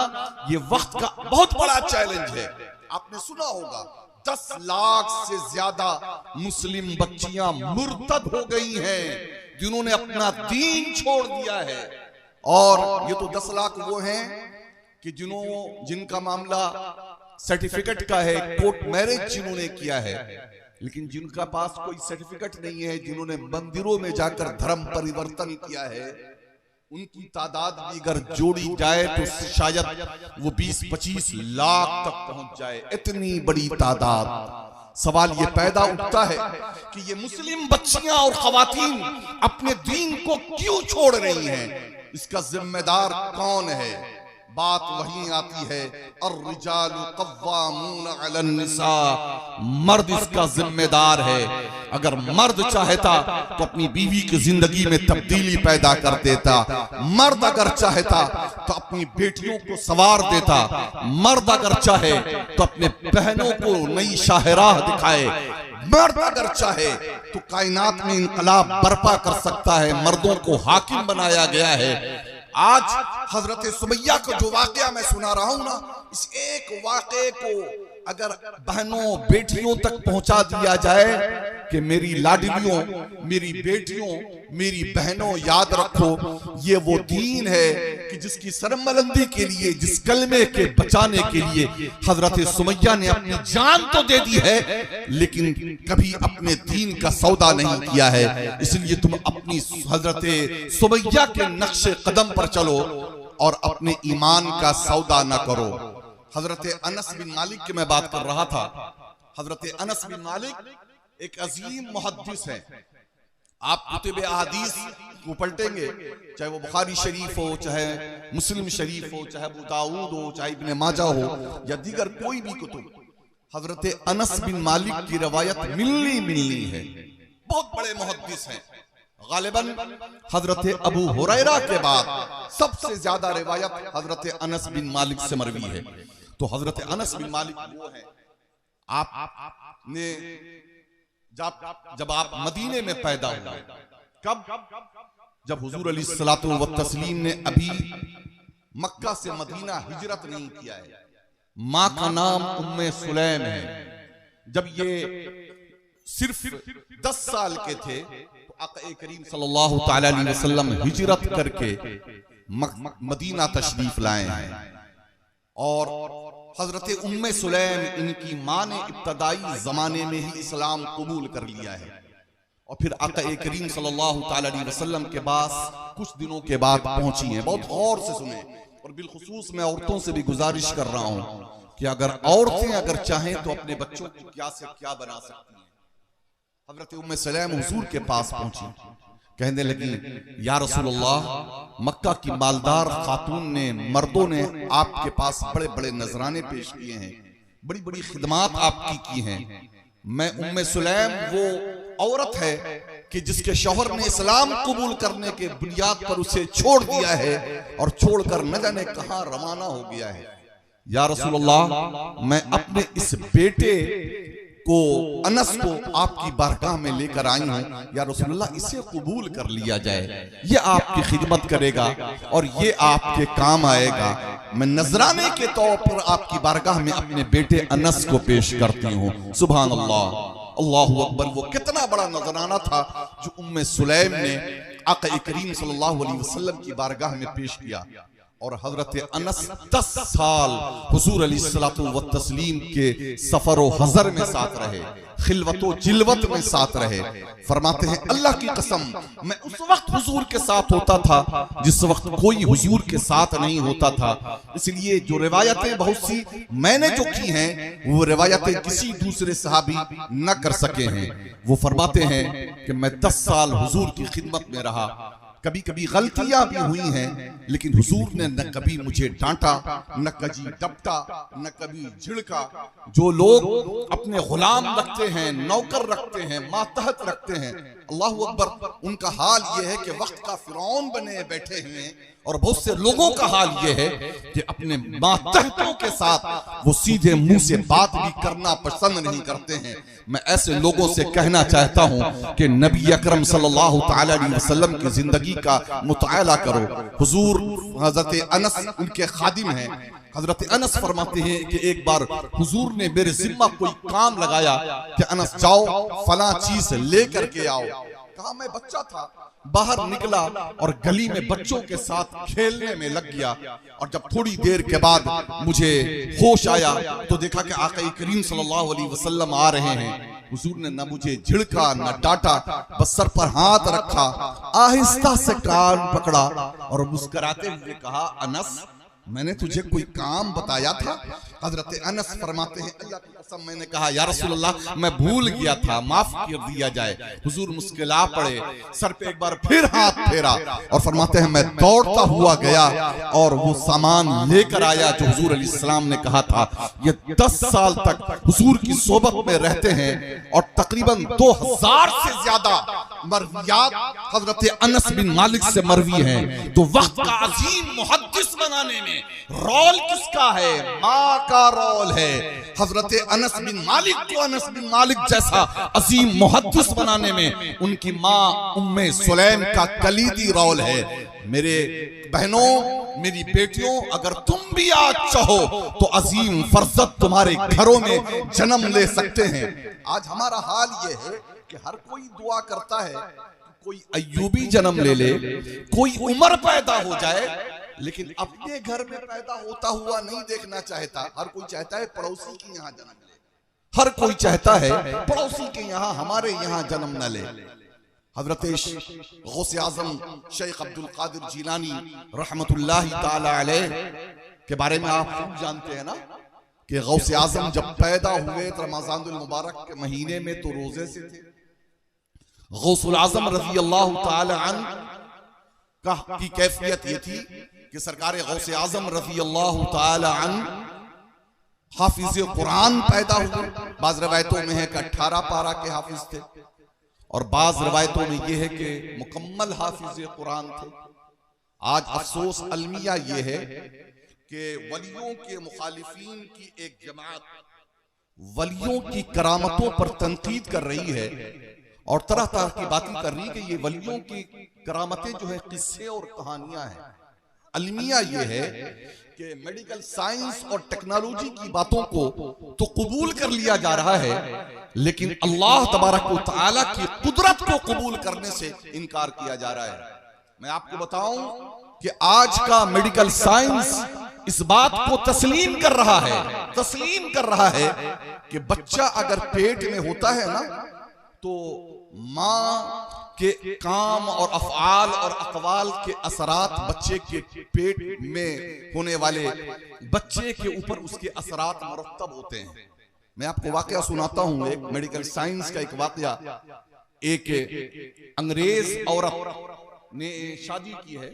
ये वक्त का बहुत बड़ा चैलेंज है। आपने सुना होगा 10 लाख से ज्यादा मुस्लिम बच्चियां मुर्तद हो गई हैं, जिन्होंने अपना दीन छोड़ दिया है। और ये तो 10 लाख वो हैं कि जिनका मामला सर्टिफिकेट का है, कोर्ट मैरिज जिन्होंने किया है, लेकिन जिनका पास कोई सर्टिफिकेट नहीं है, जिन्होंने मंदिरों में जाकर धर्म परिवर्तन किया है, उनकी तादाद भी अगर जोड़ी जाए तो शायद वो 20-25 लाख तक पहुंच जाए। इतनी बड़ी तादाद। सवाल ये पैदा उठता है कि ये मुस्लिम बच्चियां और खवातीन अपने दीन को क्यों छोड़ रही हैं? इसका जिम्मेदार कौन है? बात वहीं आती है, अर्रिजालु कव्वामून अलन निसा। मर्द इसका जिम्मेदार है। अगर मर्द चाहता तो अपनी बीवी की जिंदगी में तब्दीली पैदा कर देता। मर्द अगर चाहता तो अपनी बेटियों को संवार देता। मर्द अगर चाहे तो अपने बहनों को नई शाहराह दिखाए। मर्द अगर चाहे तो कायनात में इनकलाब बर्पा कर सकता है। मर्दों को हाकिम बनाया गया है। आज हजरत सुमैया को जो वाकया मैं सुना रहा हूं ना, इस एक वाकये को अगर बहनों बेटियों तक पहुंचा दिया जाए कि मेरी लाडलियों, मेरी बेटियों, मेरी बहनों, याद रखो, ये वो दीन है कि जिसकी सरमलंदी के लिए, जिस कलमे के बचाने के लिए हजरत सुमैया ने अपनी जान तो दे दी है, लेकिन कभी अपने दीन का सौदा नहीं किया है। इसलिए तुम अपनी हजरत सुमैया के नक्शे कदम पर चलो और अपने ईमान का सौदा न करो। हजरत अनस बिन मालिक की मैं बात कर रहा था। हजरत अनस बिन मालिक एक अजीम मुहद्दिस है। आप कुतुब अहादीस को पलटेंगे, चाहे वो बुखारी शरीफ हो, चाहे मुस्लिम शरीफ हो, चाहे अबू दाऊद हो, चाहे इब्ने माजा हो, या दीगर कोई भी कुतुब, हजरत अनस बिन मालिक की रवायत मिलनी है। बहुत बड़े मुहद्दिस हैं। गालिबन हजरत अबू हुरैरा के बाद सबसे ज्यादा रिवायत हजरत अनस बिन मालिक से मरवी है। तो हजरत अनस बिन मालिक वो है, आपने जब आप मदीने में पैदा हुए, कब? जब हुजूर अलैहिस्सलातु व तस्लीम ने अभी मक्का से मदीना हिजरत नहीं किया है। माँ का नाम उम्मे सुलैम है। जब ये सिर्फ 10 साल के थे तो आका करीम सल्लल्लाहु तआला अलैहि वसल्लम हिजरत करके मदीना तशरीफ लाए हैं। और हजरत उम्मे सुलैम, इनकी माँ ने इब्तदाई जमाने में ही इस्लाम कबूल कर लिया है। और फिर आका करीम सल्लल्लाहु तआला अलैहि वसल्लम के पास कुछ दिनों के बाद पहुंची हैं। बहुत गौर से सुने, और बिलखुसूस मैं औरतों से भी गुजारिश कर रहा हूं कि अगर औरतें अगर चाहें तो अपने बच्चों को क्या से क्या बना सकती हैं। हजरत उम्मे सुलैम हुजूर के पास पहुंची, कहने लगी, या रसूलल्लाह, मक्का की मालदार खातून ने, मर्दों ने आपके पास बड़े बड़े नजराने पेश किए हैं, बड़ी बड़ी खिदमात आपकी की हैं। मैं उम्मे सुलैम वो औरत है कि जिसके शौहर ने इस्लाम कबूल करने के बुनियाद पर उसे छोड़ दिया है और छोड़कर न जाने कहां रवाना हो गया है। या रसूलल्लाह, मैं अपने इस बेटे को अनस को आपकी बारगाह में लेकर आई हूं, या रसूलुल्लाह इसे कबूल कर लिया जाए, ये आपकी खिदमत करेगा और ये आपके काम आएगा। मैं नजराने के तौर पर आपकी बारगाह में अपने बेटे अनस को पेश करती हूँ। सुभान अल्लाह, अल्लाहु अकबर। वो कितना बड़ा नजराना था जो उम्मे सुलैम ने आका करीम सल्लल्लाहु अलैहि वसल्लम की बारगाह में पेश किया। और हजरत अनस 10 साल हुजूर अलैहिस्सलातु व तस्लीम के सफर व हजर में साथ रहे, खिलवतो जिलवत में साथ रहे। फरमाते हैं अल्लाह की कसम, मैं उस वक्त हुजूर के साथ होता था जिस वक्त कोई हुजूर के साथ नहीं होता था। इसलिए जो रिवायतें बहुत सी मैंने जो की हैं वो रिवायतें किसी दूसरे सहाबी न कर सके हैं। वो फरमाते हैं कि मैं 10 साल हुजूर की खिदमत में रहा। कभी कभी गलतियां भी हुई हैं, लेकिन हुजूर ने न कभी मुझे डांटा, न कभी डपटा, न कभी झिड़का। जो लोग अपने गुलाम रखते हैं, नौकर रखते हैं, मातहत रखते हैं, अल्लाहु अकबर, उनका हाल यह है कि वक्त का फिरौन बने बैठे हुए हैं। और बहुत से लोगों का हाल यह है कि अपने मातहतों के साथ वो सीधे मुंह से बात भी करना पसंद नहीं करते हैं। मैं ऐसे लोगों से कहना चाहता हूं कि नबी अकरम सल्लल्लाहु तआला अलैहि वसल्लम की जिंदगी का मुताला करो। हुजूर हजरत अनस उनके खादिम हैं। हजरत अनस फरमाते हैं कि एक बार हुजूर ने मेरे जिम्मा कोई काम लगाया कि अनस जाओ फला चीज लेकर के आओ। कहा मैं बच्चा था, बाहर निकला और गली में बच्चों के साथ खेलने में लग गया। और जब थोड़ी देर के बाद मुझे होश आया तो देखा कि आका करीम सल्लल्लाहु अलैहि वसल्लम आ रहे हैं। हुजूर ने न मुझे झिड़का न डांटा, बस सर पर हाथ रखा, आहिस्ता से कान पकड़ा और मुस्कुराते हुए कहा अनस, मैंने तुझे कोई काम बताया था? हजरत अनस फरमाते हैं अल्लाह की कसम मैंने कहा या रसूलल्लाह मैं भूल गया था, माफ कर दिया जाए। हुजूर मुस्कुरा पड़े, सर पे एक बार फिर हाथ फेरा और फरमाते हैं मैं दौड़ता हुआ गया और वो सामान लेकर आया जो हुजूर अलैहिस्सलाम ने कहा था। ये 10 साल तक हुजूर की सोबत में रहते हैं और तकरीबन 2000 से ज्यादा मरवियात हजरत अनस बिन मालिक से मरवी हैं। तो वक्त का अजीम मुहद्दिस बनाने में रोल किसका है? माँ का रोल है। हजरत अनस बिन मालिक को अनस बिन मालिक जैसा अजीम मुहद्दिस बनाने में उनकी माँ उम्मे सुलैम का कलीदी रोल है। मेरे बहनों, मेरी बेटियों, अगर तुम भी आज चाहो तो अजीम फर्जत तुम्हारे घरों में जन्म ले सकते हैं। आज हमारा हाल यह है कि हर कोई दुआ करता है कोई अय्यूबी जन्म ले ले, कोई उमर पैदा हो जाए, लेकिन अपने घर में पैदा होता हुआ नहीं देखना चाहता। हर कोई चाहता है पड़ोसी के यहाँ जन्म ले, हर कोई चाहता है पड़ोसी के यहाँ हमारे यहाँ जन्म न ले। हजरत गौसे आजम शेख अब्दुल कादिर जिलानी रहमतुल्लाहि ताला अलैह के बारे में आप खूब जानते हैं ना कि गौसे आजम जब पैदा हुए तो रमजानुल मुबारक के महीने में तो रोजे से थे। गौसुल आजम रजी अल्लाह ताला अन्हु की कैफियत ये थी कि सरकार गौसे आजम रजी अल्लाह ताला अन्हु हाफिज कुरान पैदा हुए। बाज रवायतों में है कि 18 पारा के हाफिज थे और बाज रवायतों में यह है कि मुकम्मल हाफिज कुरान थे। आज अफसोस अलमिया यह है कि वलियों के मुखालिफीन की एक जमात वलियों की करामतों पर तनकीद कर रही है और तरह तरह की बातें कर रही है कि ये वलियों की करामतें जो है किस्से और कहानियां हैं। अलमिया ये है कि मेडिकल साइंस और टेक्नोलॉजी की बातों को तो कबूल कर लिया जा रहा है, लेकिन अल्लाह तबारक व तआला की कुदरत को कबूल करने से इनकार किया जा रहा है। मैं आपको बताऊं कि आज का मेडिकल साइंस इस बात को तस्लीम कर रहा है कि बच्चा अगर पेट में होता है ना तो माँ के काम और अफ़आल और अक़वाल के असरात बच्चे के पेट में होने वाले बच्चे के ऊपर उसके असरात मुरत्तब होते हैं। मैं आपको वाकया सुनाता हूँ, एक मेडिकल साइंस का एक वाकया। एक अंग्रेज औरत ने शादी की है,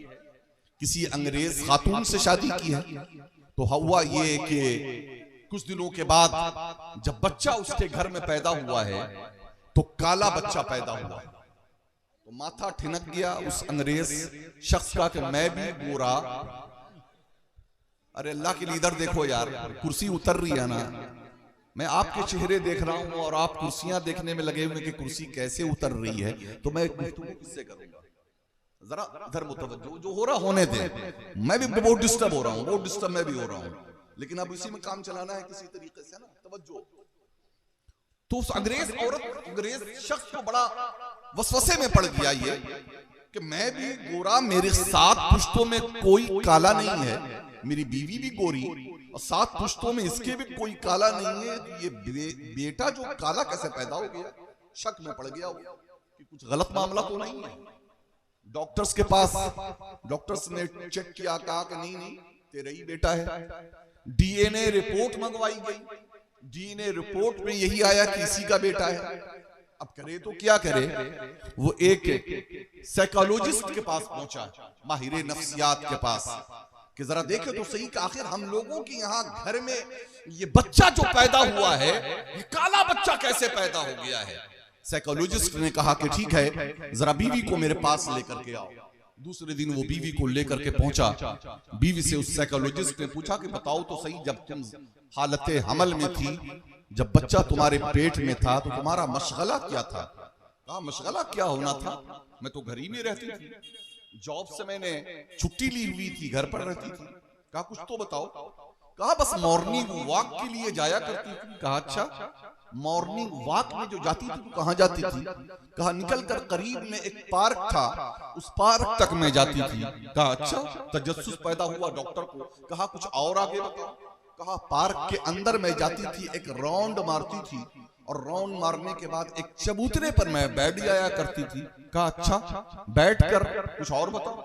किसी अंग्रेज खातून से शादी की है। तो हुआ ये कि कुछ दिनों के बाद जब बच्चा उसके घर में पैदा हुआ है तो काला बच्चा पैदा हुआ है। तो माथा ठिनक गया उस अंग्रेज शख्स का कि मैं भी गोरा। अरे अल्लाह के लीडर देखो यार, कुर्सी उतर रही है ना, मैं आपके चेहरे देख रहा हूं और आप कुर्सियां देखने में लगे हुए कि कुर्सी कैसे उतर रही है, तो मैं गुफ्तगू किससे करूंगा? जरा इधर मुतवज्जो, जो हो रहा होने दे। मैं भी बहुत डिस्टर्ब हो रहा हूं, बहुत डिस्टर्ब मैं भी हो रहा हूं, लेकिन अब इसी में काम चलाना है किसी तरीके से ना, तवज्जो। तो उस अंग्रेज शख्स को बड़ा वसवसे में पड़ गया ये कि मैं भी गोरा, मेरे 7 पुश्तों में कोई काला नहीं है, मेरी बीवी भी गोरी और 7 पुश्तों में इसके भी कोई काला नहीं है, ये बेटा जो काला कैसे पैदा हो गया? शक में पड़ गया कि कुछ गलत मामला तो नहीं है। डॉक्टर्स के पास, डॉक्टर्स ने चेक किया, कहा कि नहीं तेरा ही बेटा है। डीएनए रिपोर्ट मंगवाई गई, डीएनए रिपोर्ट में यही आया कि इसी का बेटा है। अब करे तो क्या करे? वो एक साइकोलॉजिस्ट के पास पहुंचा, माहिर नफ्सियात के पास, कि जरा देखे तो सही कि आखिर हम लोगों के यहाँ घर में ये बच्चा जो पैदा हुआ है, ये काला बच्चा कैसे पैदा हो गया है। साइकोलॉजिस्ट ने कहा कि ठीक है, जरा बीवी को मेरे पास लेकर के आओ। दूसरे दिन वो बीवी को लेकर के पहुंचा। बीवी से उस साइकोलॉजिस्ट ने पूछा कि बताओ तो सही, जब तुम हालते हमल में थी, जब बच्चा तुम्हारे पेट में था, तो तुम्हारा मशगला क्या था? कहा मशगला क्या होना था, मैं तो घर ही में रहती थी, जॉब से मैंने छुट्टी ली हुई थी, घर पर रहती थी। कहा कुछ तो बताओ। कहा बस मॉर्निंग वॉक के लिए जाया करती थी। कहा अच्छा, मॉर्निंग वॉक में जो जाती थी तो कहां जाती थी? कहा निकल कर करीब में एक पार्क था, उस पार्क तक मैं जाती थी। कहा अच्छा, तजस्सुस पैदा हुआ डॉक्टर को। कहा कुछ और आगे बताओ। कहा पार्क के अंदर मैं जाती थी, एक राउंड मारती थी, और राउंड मारने के बाद एक चबूतरे पर मैं बैठ जाया करती थी। कहा अच्छा, बैठकर कुछ और बताओ।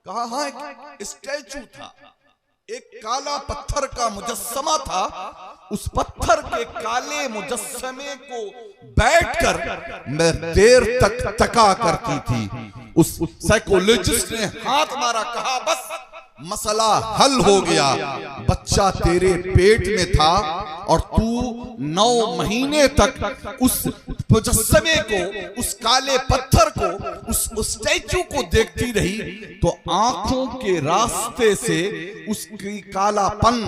कहा हाँ, एक स्टैचू था, एक काला पत्थर का मुजस्समा था, उस पत्थर के काले मुजस्समे को बैठकर मैं देर तक तका करती थी। उस साइकोलॉजिस्ट ने हाथ मारा, कहा बस मसला हल हो गया, बच्चा तेरे पेट में था और तू 9 महीने तक उस मुजस्समे को, उस काले पत्थर को, उस स्टैचू को देखती रही, तो आंखों के रास्ते से उसकी कालापन,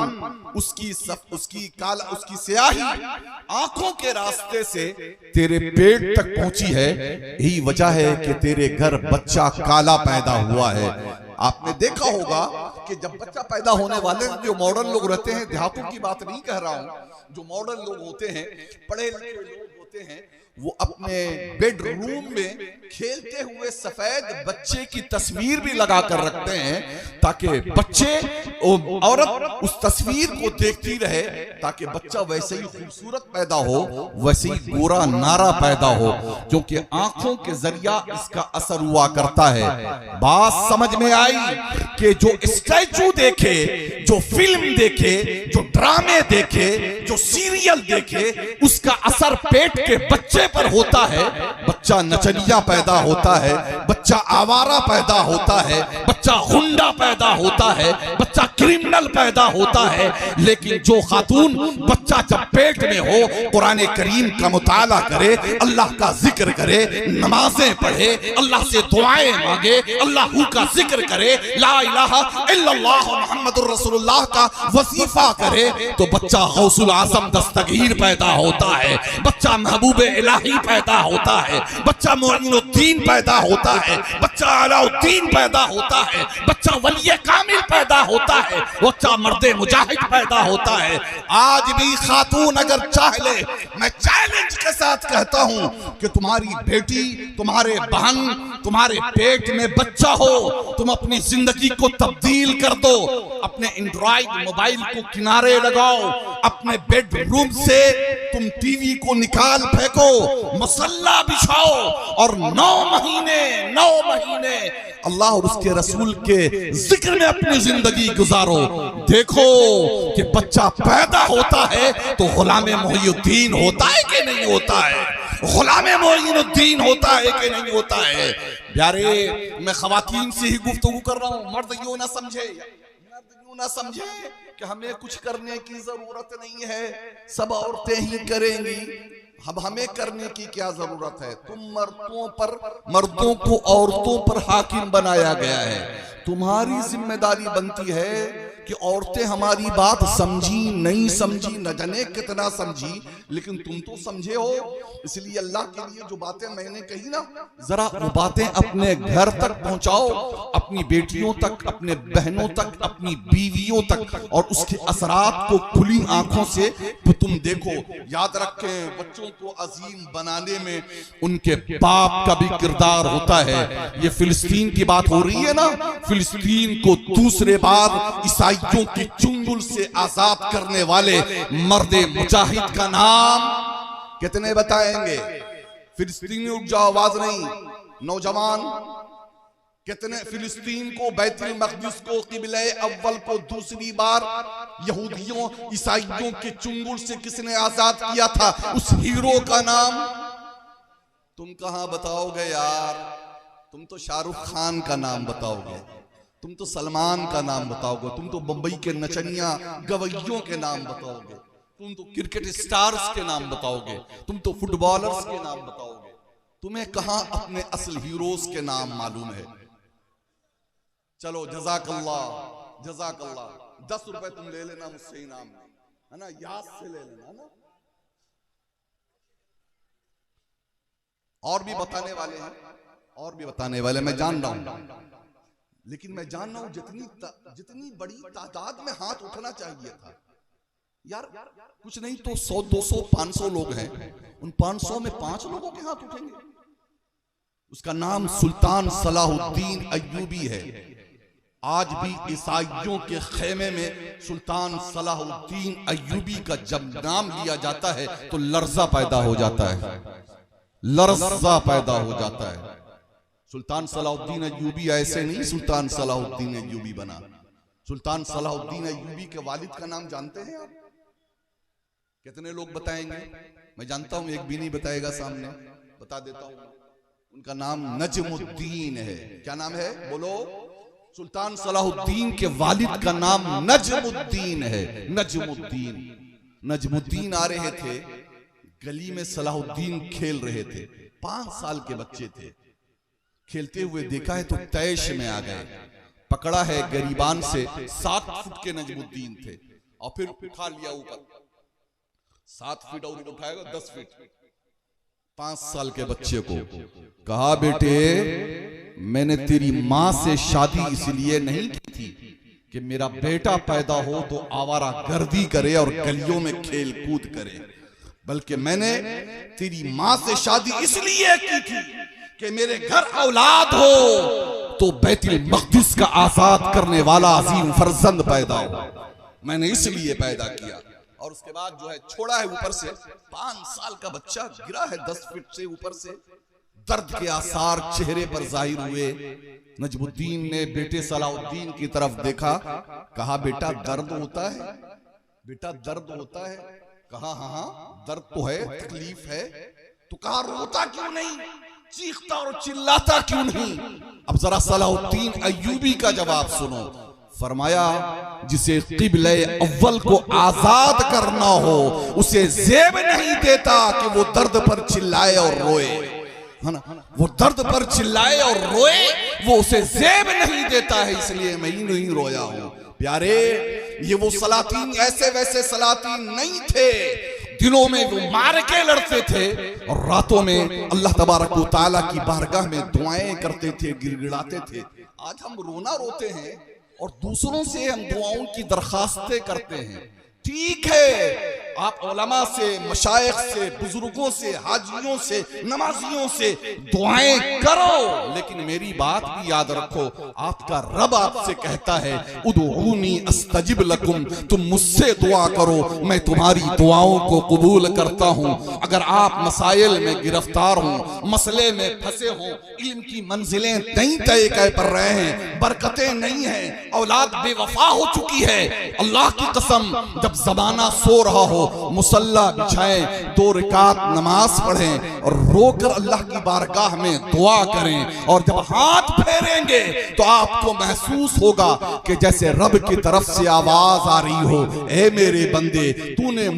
उसकी उसकी स्याही आंखों के रास्ते से तेरे पेट तक पहुंची है। यही वजह है कि तेरे घर बच्चा काला पैदा हुआ है। आपने देखा होगा कि जब बच्चा पैदा होने वाले जो मॉडर्न लोग रहते हैं, देहातों की बात नहीं कह रहा हूं, जो मॉडर्न लोग होते हैं, पढ़े लिखे लोग होते हैं, वो अपने बेडरूम में खेलते हुए सफेद बच्चे की तस्वीर भी लगा कर रखते हैं, ताकि बच्चे, औरत उस तस्वीर को देखती रहे, ताकि बच्चा वैसे ही खूबसूरत पैदा हो, वैसे ही गोरा नारा पैदा हो, क्योंकि आंखों के जरिया इसका असर हुआ करता है। बात समझ में आई कि जो स्टैचू देखे, जो फिल्म देखे, जो ड्रामे देखे, जो सीरियल देखे, उसका असर पेट के बच्चे पर होता है। बच्चा नचनिया पैदा होता है, बच्चा आवारा पैदा होता है, बच्चा गुंडा पैदा होता है, बच्चा क्रिमिनल पैदा होता है। लेकिन जो खातून बच्चा जब पेट में हो, कुरान करीम का मुताला करे, अल्लाह का जिक्र करे, नमाजें पढ़े, अल्लाह से दुआएं मांगे, अल्लाह का जिक्र करे, ला इलाहा इल्लल्लाह मुहम्मदुर रसूलुल्लाह का वजीफा करे, तो बच्चा गौसुल आजम दस्तगीर पैदा होता है, बच्चा महबूब इलाही पैदा होता है, बच्चा मोइनुद्दीन पैदा होता है, बच्चा अलाउद्दीन पैदा होता है, बच्चा वलिय कामिल पैदा होता है, बच्चा मर्दे मुजाहिद पैदा होता है। आज भी खातून अगर चाह ले, मैं चैलेंज के साथ कहता हूं कि तुम्हारी बेटी, तुम्हारे बहन, तुम्हारे पेट में बच्चा हो, तुम अपनी जिंदगी को तब्दील कर दो, अपने एंड्रॉइड मोबाइल को किनारे लगाओ, अपने बेडरूम से तुम टीवी को निकाल फेंको, मसल्ला बिछाओ और 9 महीने अल्लाह और उसके रसूल के जिक्र में अपनी जिंदगी गुजारो। देखो कि बच्चा पैदा होता है तो गुलाम मोइनुद्दीन होता है कि नहीं होता है, गुलाम मोइनुद्दीन होता है कि नहीं होता है। प्यारे, मैं खवातीन से ही गुफ्तगू कर रहा हूं, मर्द यूं ना समझे कि हमें कुछ करने की जरूरत नहीं है, सब औरतें ही करेंगी, अब हमें करने की क्या जरूरत है। तुम मर्दों को औरतों पर हाकिम बनाया गया है, तुम्हारी जिम्मेदारी बनती है कि औरतें हमारी बात समझी नहीं समझी, न जाने कितना समझी, लेकिन तुम तो समझे हो। इसलिए अल्लाह के लिए जो बातें मैंने कही ना, जरा वो बातें अपने घर तक पहुंचाओ, अपनी बेटियों तक, अपने बहनों तक, अपनी बीवियों तक, और उसके असरात को खुली आंखों से तुम देखो। याद रखें, बच्चों को अजीम बनाने में उनके बाप का भी किरदार होता है। ये फिलिस्तीन की बात हो रही है ना, फिलिस्तीन को दूसरे बार ईसाइयों की चुंगल से आजाद करने वाले मर्दे मुजाहिद का नाम कितने बताएंगे? फिलिस्तीनी उठ जाओ, आवाज नहीं। नौजवान, कितने फिलिस्तीन को, बैतुल मक़दिस को, क़िबला अव्वल को दूसरी बार यहूदियों ईसाइयों के चुंगल से किसने आजाद किया था? उस हीरो का नाम तुम कहां बताओगे यार? तुम तो शाहरुख खान का नाम बताओगे, तुम तो सलमान का नाम बताओगे, तुम तो बंबई के नचनिया गवैयों के नाम बताओगे, तुम तो क्रिकेट स्टार्स के नाम बताओगे, तुम तो फुटबॉलर्स के नाम बताओगे। तुम्हें कहां अपने असल हीरोज के नाम मालूम है? चलो जज़ाकल्लाह, जज़ाकल्लाह। 10 रुपए तुम ले लेना मुझसे इनाम में, है ना, याद से ले लेना ना। और भी बताने वाले हैं, और भी बताने वाले, मैं जान रहा हूं, लेकिन मैं जान रहा हूं जितनी बड़ी तादाद में हाथ उठना चाहिए था यार। कुछ नहीं तो 100, 200, 500 लोग हैं, उन 500 में 5 लोगों के हाथ उठेंगे। उसका नाम सुल्तान सलाहुद्दीन अय्यूबी है। आज भी ईसाइयों के खेमे में सुल्तान सलाहुद्दीन अय्यूबी का जब नाम लिया जाता है तो लर्जा पैदा हो जाता है, लर्जा पैदा हो जाता है। सुल्तान सलाहुद्दीन अय्यूबी ऐसे नहीं सुल्तान सलाहुद्दीन अय्यूबी बना। सुल्तान सलाहुद्दीन अय्यूबी के वालिद का नाम जानते हैं आप? कितने लोग बताएंगे? मैं जानता हूं एक भी नहीं बताएगा, सामने बता देता हूं। उनका नाम नजमुद्दीन है। क्या नाम है? बोलो। सुल्तान सलाहुद्दीन के वालिद का नाम नजमुद्दीन है। नजमुद्दीन, नजमुद्दीन आ रहे थे गली में, सलाहुद्दीन खेल रहे थे, 5 साल के बच्चे थे। खेलते हुए देखा है तो तैश में आ गए, पकड़ा है गरीबान से। 7 फुट के नजमुद्दीन थे और फिर उठा लिया ऊपर, 7 फीट और उठाएगा 10 फीट। 5 साल के बच्चे को कहा, बेटे मैंने तेरी मां से शादी इसलिए नहीं की थी कि मेरा बेटा पैदा हो तो आवारा गर्दी करे और गलियों में खेल कूद करे, बल्कि मैंने तेरी मां से शादी इसलिए की थी कि मेरे घर औलाद हो तो बैतुल मक़दिस का आजाद करने वाला अजीम फर्जंद पैदा हो। मैंने इसलिए पैदा किया। और उसके बाद जो है छोड़ा है ऊपर से। 5 साल का बच्चा गिरा है 10 फीट से ऊपर से। दर्द के आसार चेहरे पर जाहिर हुए। नजमुद्दीन ने बेटे सलाहुद्दीन की तरफ देखा, कहा बेटा दर्द होता है? बेटा दर्द होता है? कहा हाँ दर्द तो है, तकलीफ है। तो कहा रोता क्यों नहीं, चीखता और चिल्लाता क्यों नहीं? अब जरा सलाहुद्दीन अय्यूबी का जवाब सुनो। फरमाया, जिसे क़िबला अव्वल को आजाद करना हो उसे ज़ेब नहीं देता कि वो दर्द पर चिल्लाए और रोए, है ना। वो दर्द पर चिल्लाए और रोए, वो उसे ज़ेब नहीं देता है, इसलिए मैं ही नहीं रोया हूं। प्यारे, ये वो सलातीन ऐसे वैसे सलातीन नहीं थे। दिनों में वो मार के लड़ते थे और रातों में अल्लाह तबारक व तआला की बारगाह में दुआएं करते थे, गिड़गिड़ाते थे। आज हम रोना रोते हैं और दूसरों से हम दुआओं की दरखास्तें करते हैं। ठीक है, आप उलमा से, मशाइख से, बुजुर्गों से, हाजियों से, नमाजियों से दुआएं करो, लेकिन मेरी बात भी याद रखो, आपका रब आपसे कहता है उदऊनी अस्तजिब लकुम, तुम मुझसे दुआ करो, मैं तुम्हारी दुआओं को कबूल करता हूं। अगर आप मसाइल में गिरफ्तार हो, मसले में फंसे हो, इल्म की मंजिलें नहीं तय कर रहे हैं, बरकतें नहीं हैं, औलाद बेवफा हो चुकी है, अल्लाह की कसम जब ज़माना सो रहा हो, मुसल्ला बिछाएं, 2 रकात नमाज पढ़ें और रोकर अल्लाह की बारगाह में दुआ करें। और जब हाथ फेरेंगे तो आपको महसूस होगा कि जैसे रब की तरफ से आवाज आ रही हो, ए मेरे बंदे, तूने